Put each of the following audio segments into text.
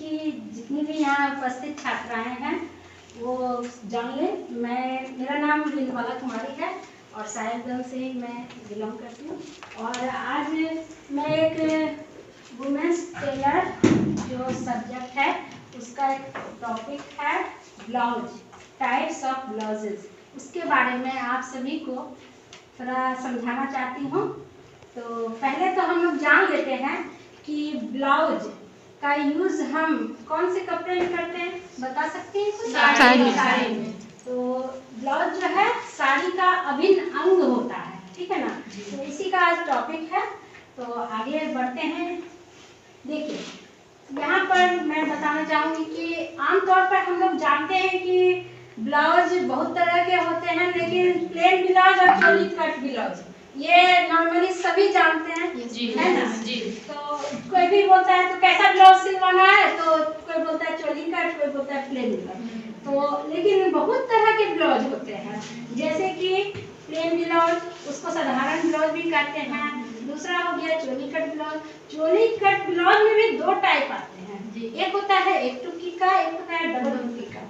कि जितनी भी यहाँ उपस्थित छात्राएं हैं वो जान लें। मेरा नाम लीलवाला कुमारी है और साहिबगंज से ही मैं बिलोंग करती हूँ। और आज मैं एक वुमेन्स टेलर जो सब्जेक्ट है उसका एक टॉपिक है ब्लाउज, टाइप्स ऑफ ब्लाउजेज, उसके बारे में आप सभी को थोड़ा समझाना चाहती हूँ। तो पहले तो हम लोग जान लेते हैं कि ब्लाउज का यूज हम कौन से कपड़े में करते हैं, बता सकते हैं? साड़ी में। तो ब्लाउज जो है साड़ी का अभिन्न अंग होता है, ठीक है ना। तो इसी का आज टॉपिक है। तो आगे बढ़ते हैं। देखिए यहाँ पर मैं बताना चाहूँगी कि आमतौर पर हम लोग जानते हैं कि ब्लाउज बहुत तरह के होते हैं, लेकिन प्लेन ब्लाउज और चोली कट ब्लाउज ये नॉर्मली सभी जानते हैं, है ना जी। तो कोई भी बोलता है तो कैसा ब्लाउज सिलवाना है, तो कोई बोलता है चोली कट, कोई बोलता है प्लेन ब्लाउज। तो लेकिन बहुत तरह के ब्लाउज होते हैं, जैसे कि प्लेन ब्लाउज, उसको साधारण ब्लाउज भी कहते हैं। दूसरा हो गया चोली कट ब्लाउज। चोली कट ब्लाउज में भी दो टाइप आते हैं, एक होता है एक टुकी का, एक होता है डबल टुकी का।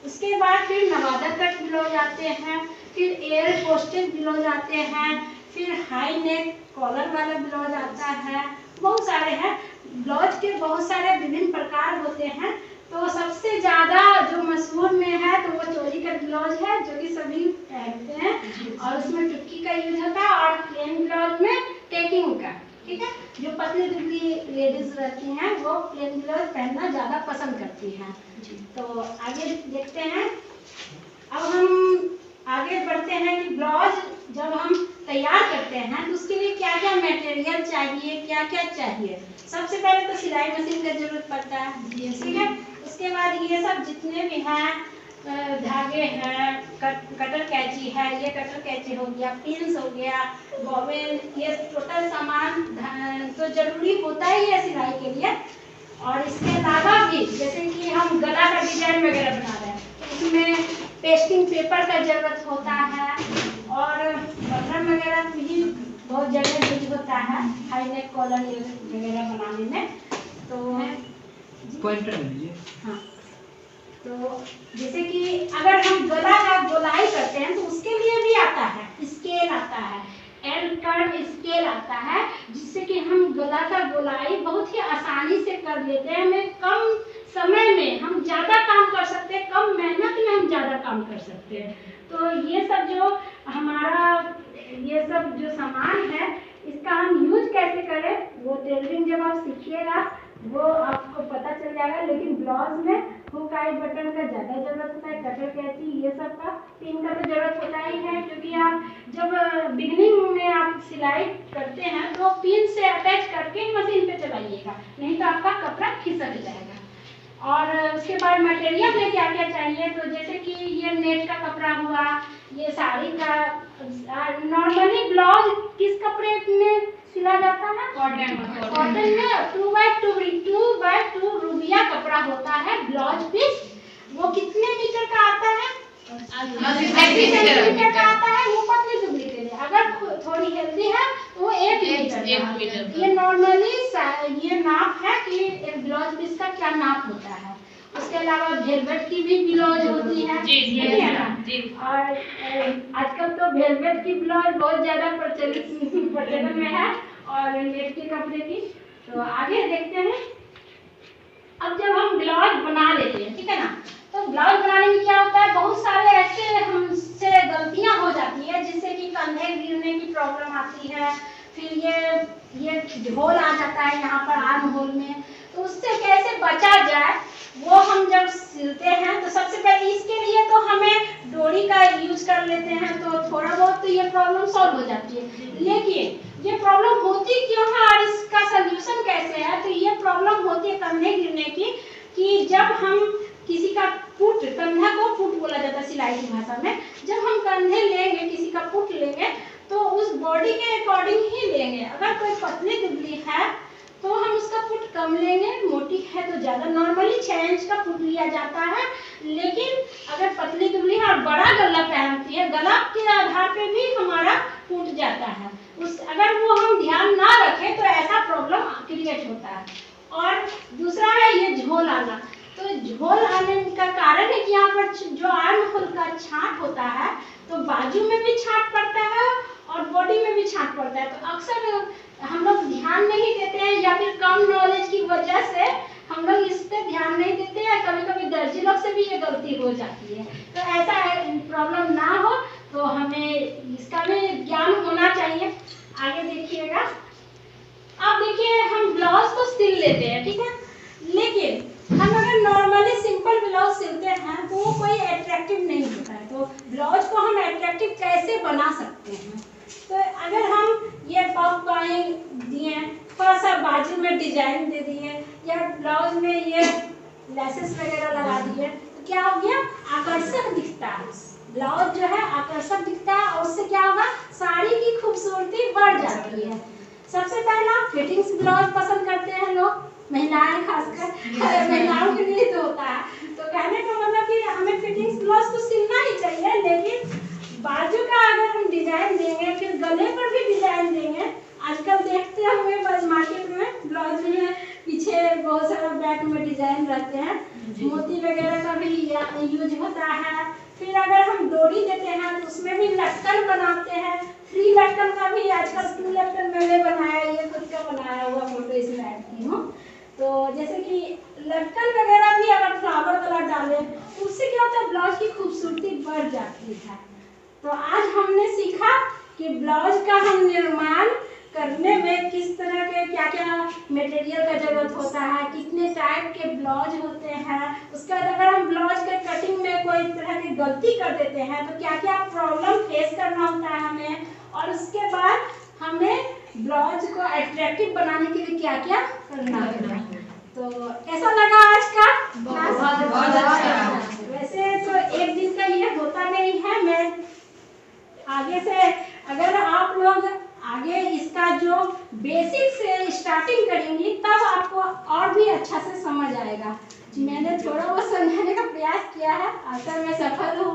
उसके बाद फिर नवादा कट ब्लाउज आते हैं, फिर एयर पोस्टेड ब्लाउज आते हैं, फिर हाई नेक कॉलर वाला ब्लाउज आता है। बहुत सारे हैं ब्लाउज के, बहुत सारे विभिन्न प्रकार होते हैं। तो सबसे ज्यादा जो मशहूर में है तो वो चोली कट ब्लाउज है, जो कि सभी पहनते हैं और उसमें टुक्की का यूज होता है, और प्लेन ब्लाउज में टेकिंग का, ठीक है। जो पतली दुबली लेडीज रहती हैं वो प्लेन ब्लाउज पहनना ज्यादा पसंद करती हैं। तो आगे देखते हैं। अब हम आगे बढ़ते हैं कि ब्लाउज जब हम तैयार करते हैं तो उसके लिए क्या क्या मटेरियल चाहिए, क्या क्या चाहिए। सबसे पहले तो सिलाई मशीन की जरूरत पड़ता है, ठीक है। उसके बाद ये सब जितने भी हैं धागे हैं, कटर कैंची है, ये कटर कैंची हो गया, पिंस हो गया, बॉबिन, ये टोटल सामान तो जरूरी होता ही है सिलाई के लिए। और इसके अलावा भी जैसे कि हम गला का डिजाइन वगैरह बना रहे हैं तो उसमें पेस्टिंग पेपर का जरूरत होता है, और बटन वगैरह भी बहुत जगह यूज होता है हाई नेक कॉलर वगैरह बनाने में। तो पॉइंटर लीजिए। हाँ, तो जैसे कि अगर हम गला का गोलाई करते हैं तो उसके लिए भी आता है स्केल, आता है एल कर्व स्केल आता है, जिससे कि हम गला का गोलाई बहुत ही आसानी से कर लेते हैं। हमें कम समय में हम ज्यादा काम कर सकते हैं, कम मेहनत में हम ज्यादा काम कर सकते हैं। तो ये सब जो सामान है इसका हम यूज कैसे करें वो टेलरिंग जब आप सीखिएगा वो आपको पता चल जाएगा। लेकिन ब्लाउज में हुक आई बटन का ज्यादा जरूरत होता है, कटर कैंची ये सब का, पिन का तो जरूरत होता ही है, क्योंकि आप जब बिगनिंग में आप सिलाई करते हैं तो पिन से अटैच करके ही मशीन पे चलाइएगा, नहीं तो आपका कपड़ा खिसक जाएगा। और उसके बाद मटेरियल में क्या क्या चाहिए, तो जैसे कि ये नेट का कपड़ा हुआ, ये साड़ी का। नॉर्मली ब्लाउज किस कपड़े में सिला जाता है? कॉटन में 2x2 रूबिया कपड़ा होता है ब्लाउज पीस। वो कितने मीटर का आता है? 80 सेंटीमीटर का आता है। वो पतली दुबली के लिए, अगर थोड़ी हेल्दी है तो वो 1 मीटर। ये नॉर्मली ये नाप है कि एक ब्लाउज पीस का क्या नाप होता है। उसके अलावा वेलवेट की भी ब्लाउज होती है, है ना। और आजकल तो वेलवेट की ब्लाउज बहुत ज्यादा प्रचलन में है, और नेट के कपड़े की। तो आगे देखते हैं। अब जब हम ब्लाउज बना लेते हैं, ठीक है ना, तो ब्लाउज बनाने में क्या होता है, बहुत सारे ऐसे हमसे गलतियां हो जाती है जिससे कि कंधे गिरने की प्रॉब्लम आती है। फिर ये होल आ जाता है यहाँ पर आर्म होल में, तो उससे कैसे बचा जाए वो हम जब सिलते हैं तो सबसे पहले इसके लिए तो हमें डोरी का यूज कर लेते हैं, तो थोड़ा बहुत तो ये प्रॉब्लम सॉल्व हो जाती है। लेकिन ये प्रॉब्लम होती क्यों है और इसका सलूशन कैसे है, तो ये प्रॉब्लम होती है कंधे गिरने की, कि जब हम किसी का पुट, कंधा को पुट बोला जाता है सिलाई की भाषा में, जब हम कंधे लेंगे, किसी का पुट लेंगे तो उस बॉडी के अकॉर्डिंग ही लेंगे। अगर कोई पतली दुबली है तो हम उसका पुट कम लेंगे, मोटी है तो ज्यादा। नॉर्मली 6 इंच का पुट लिया जाता है, लेकिन अगर पतली दुबली है और बड़ा गला पहनती है, गला के आधार पे भी हमारा टूट जाता है। अगर वो हम ध्यान ना रखें तो ऐसा प्रॉब्लम क्रिएट होता है। और दूसरा है ये झोल आ जो आर्म होल का छांट होता है तो बाजू में भी छांट पड़ता है और बॉडी में भी छांट पड़ता है। तो अक्सर हम लोग ध्यान नहीं देते हैं या फिर कम नॉलेज की वजह से हम लोग इस पे ध्यान नहीं देते हैं। कभी कभी दर्जी लोग से भी ये गलती हो जाती है। तो ऐसा प्रॉब्लम ना हो तो हमें इसका भी ज्ञान होना चाहिए। आगे देखिएगा, अब देखिए हम ब्लाउज तो सिल लेते हैं, ठीक है, लेकिन हम अगर नॉर्मली सिंपल ब्लाउज सिलते हैं तो वो कोई अट्रैक्टिव नहीं होता है। तो ब्लाउज को हम अट्रैक्टिव कैसे बना सकते हैं? तो अगर हम ये पफ बाई दिए, थोड़ा सा बाजू में डिजाइन दे दिए या ब्लाउज में ये लेसेस वगैरह लगा दिए तो क्या हो गया, आकर्षक दिखता है। ब्लाउज जो है आकर्षक दिखता है और उससे क्या होगा, साड़ी की खूबसूरती बढ़ जाती है। सबसे पहला फिटिंग्स ब्लाउज पसंद करते हैं लोग, महिलाएं खासकर, महिलाओं के लिए तो होता है। तो कहने का मतलब कि हमें फिटिंग्स ब्लाउज तो सिलना ही चाहिए, लेकिन बाजू का अगर हम डिजाइन देंगे, फिर गले पर भी डिजाइन देंगे। आजकल देखते हुए मार्केट में ब्लाउज में पीछे बहुत सारा बैक में डिजाइन रहते हैं, मोती वगैरह का भी यूज होता है। फिर अगर हम डोरी देते हैं तो उसमें भी लटकन बनाते हैं। 3 लटकन का भी आजकल 2 लटकन मैंने बनाया, ये खुद का बनाया हुआ फोटो इसमें ऐड की हूँ। तो जैसे कि लटकन वगैरह भी अगर फ्लावर कलर डाले तो उससे क्या होता है, ब्लाउज की खूबसूरती बढ़ जाती है। तो आज हमने सीखा कि ब्लाउज का हम निर्माण करने में किस तरह के क्या क्या मटेरियल का जरूरत होता है, कितने टाइप के ब्लाउज होते हैं। उसके बाद अगर हम ब्लाउज के कटिंग में कोई तरह की गलती कर देते हैं तो क्या क्या प्रॉब्लम फेस करना होता है हमें, और उसके बाद हमें ब्लाउज को अट्रैक्टिव बनाने के लिए क्या क्या करना होता है। तो कैसा लगा आज का? बहुत अच्छा। वैसे तो एक दिन का ये होता नहीं है, मैं आगे से अगर आप लोग आगे इसका जो बेसिक से स्टार्टिंग करेंगी तब आपको और भी अच्छा से समझ आएगा। मैंने थोड़ा बहुत समझाने का प्रयास किया है, आशा मैं सफल हूँ।